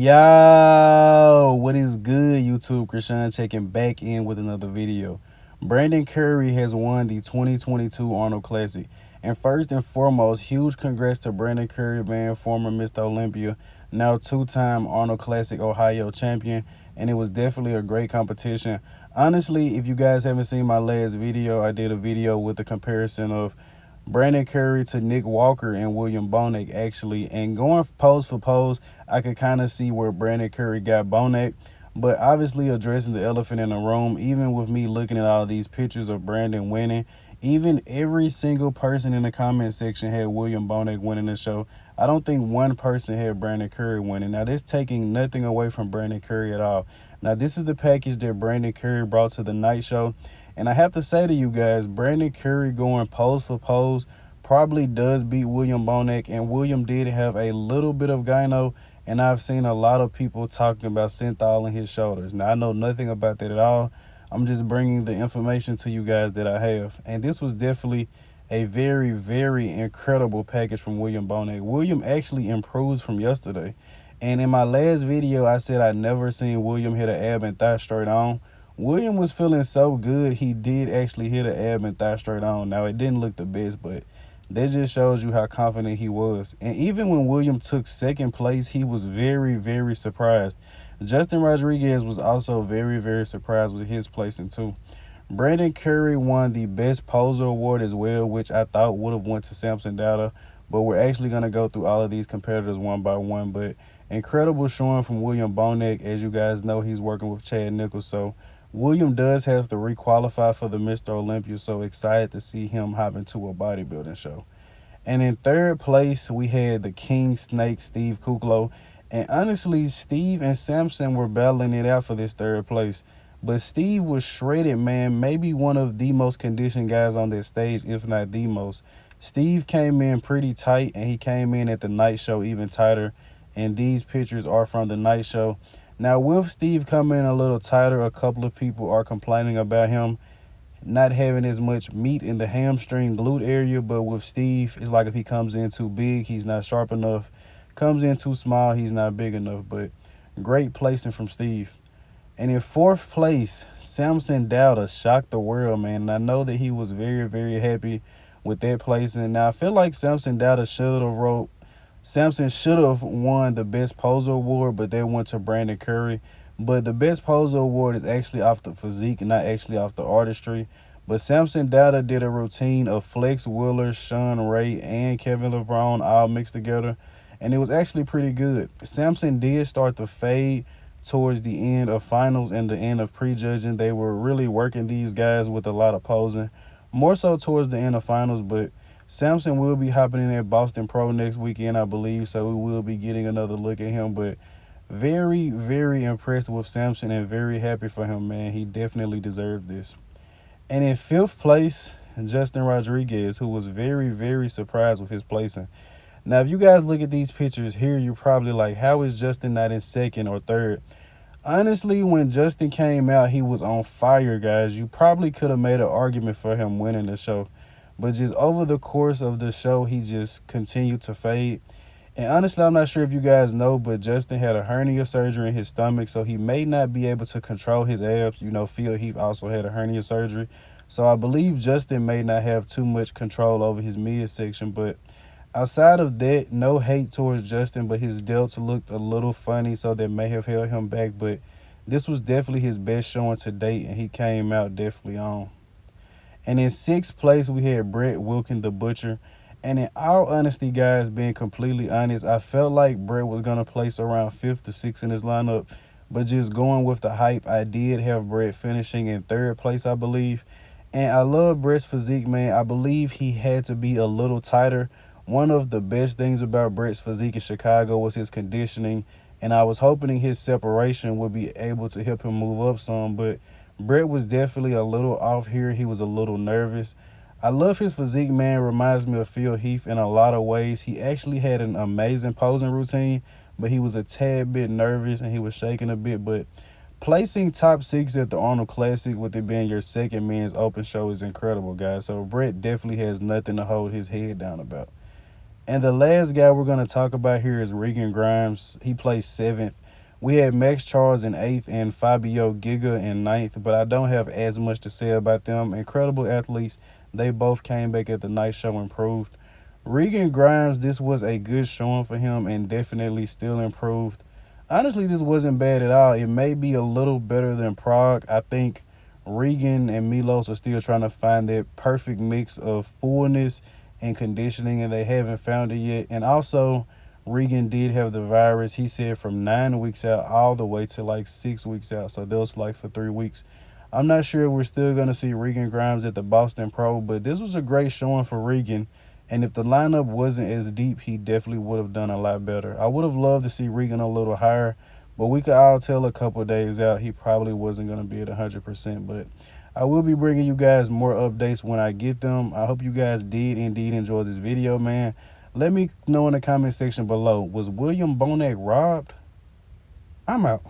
Yo, what is good, YouTube? Krishan checking back in with another video. Brandon Curry has won the 2022 Arnold Classic. And first and foremost, huge congrats to Brandon Curry, man, former Mr. Olympia, now two-time Arnold Classic Ohio champion. And it was definitely a great competition. Honestly, if you guys haven't seen my last video, I did a video with the comparison of Brandon Curry to Nick Walker and William Bonac, actually. And going pose for pose, I could kind of see where Brandon Curry got Bonac. But obviously addressing the elephant in the room, even with me looking at all these pictures of Brandon winning, even every single person in the comment section had William Bonac winning the show. I don't think one person had Brandon Curry winning. Now, this taking nothing away from Brandon Curry at all. Now, this is the package that Brandon Curry brought to the night show. And I have to say to you guys, Brandon Curry going pose for pose probably does beat William Bonac. And William did have a little bit of gyno. And I've seen a lot of people talking about synthol in his shoulders. Now, I know nothing about that at all. I'm just bringing the information to you guys that I have. And this was definitely a very, very incredible package from William Bonac. William actually improves from yesterday. And in my last video, I said I'd never seen William hit an ab and thigh straight on. William was feeling so good, he did actually hit an ab and thigh straight on. Now, it didn't look the best, but that just shows you how confident he was. And even when William took second place, he was very, very surprised. Justin Rodriguez was also very, very surprised with his placing too. Brandon Curry won the Best Poser Award as well, which I thought would have went to Samson Data. But we're actually going to go through all of these competitors one by one. But incredible showing from William Bonac. As you guys know, he's working with Chad Nichols. So William does have to requalify for the Mr. Olympia. So excited to see him hop into a bodybuilding show. And in third place, we had the King Snake, Steve Kuklow. And honestly, Steve and Samson were battling it out for this third place. But Steve was shredded, man. Maybe one of the most conditioned guys on this stage, if not the most. Steve came in pretty tight, and he came in at the night show even tighter. And these pictures are from the night show. Now, with Steve coming in a little tighter, a couple of people are complaining about him not having as much meat in the hamstring glute area. But with Steve, it's like if he comes in too big, he's not sharp enough. Comes in too small, he's not big enough. But great placing from Steve. And in fourth place, Samson Dowda shocked the world, man. And I know that he was very, very happy with that placing. Now, I feel like Samson Dowda Samson should have won the Best Poser Award, but that went to Brandon Curry. But the Best Poser Award is actually off the physique, not actually off the artistry. But Samson Dowda did a routine of Flex Wheeler, Sean Ray, and Kevin LeBron all mixed together. And it was actually pretty good. Samson did start to fade towards the end of finals and the end of prejudging. They were really working these guys with a lot of posing. More so towards the end of finals, but Samson will be hopping in at Boston Pro next weekend, I believe, so we will be getting another look at him. But very, very impressed with Samson and very happy for him, man. He definitely deserved this. And in fifth place, Justin Rodriguez, who was very, very surprised with his placing. Now, if you guys look at these pictures here, you're probably like, how is Justin not in second or third? Honestly, when Justin came out, he was on fire, guys. You probably could have made an argument for him winning the show. But just over the course of the show, he just continued to fade. And honestly, I'm not sure if you guys know, but Justin had a hernia surgery in his stomach, so he may not be able to control his abs. You know, Phil Heath also had a hernia surgery. So I believe Justin may not have too much control over his midsection. But outside of that, no hate towards Justin, but his delts looked a little funny, so that may have held him back. But this was definitely his best showing to date, and he came out definitely on. And in sixth place, we had Brett Wilkin, the Butcher. And in all honesty, guys, being completely honest, I felt like Brett was going to place around 5th to 6th in his lineup. But just going with the hype, I did have Brett finishing in third place, I believe. And I love Brett's physique, man. I believe he had to be a little tighter. One of the best things about Brett's physique in Chicago was his conditioning. And I was hoping his separation would be able to help him move up some. But Brett was definitely a little off here. He was a little nervous. I love his physique, man. Reminds me of Phil Heath in a lot of ways. He actually had an amazing posing routine, but he was a tad bit nervous and he was shaking a bit. But placing top 6 at the Arnold Classic with it being your second men's open show is incredible, guys. So Brett definitely has nothing to hold his head down about. And the last guy we're going to talk about here is Regan Grimes. He placed 7th. We had Max Charles in 8th and Fabio Giga in 9th, but I don't have as much to say about them. Incredible athletes. They both came back at the night show improved. Regan Grimes, this was a good showing for him and definitely still improved. Honestly, this wasn't bad at all. It may be a little better than Prague. I think Regan and Milos are still trying to find that perfect mix of fullness and conditioning, and they haven't found it yet. And also, Regan did have the virus. He said from 9 weeks out all the way to like 6 weeks out. So those flights for 3 weeks. I'm not sure if we're still going to see Regan Grimes at the Boston Pro, but this was a great showing for Regan. And if the lineup wasn't as deep, he definitely would have done a lot better. I would have loved to see Regan a little higher, but we could all tell a couple days out he probably wasn't going to be at 100%. But I will be bringing you guys more updates when I get them. I hope you guys did indeed enjoy this video, man. Let me know in the comment section below, was William Bonac robbed? I'm out.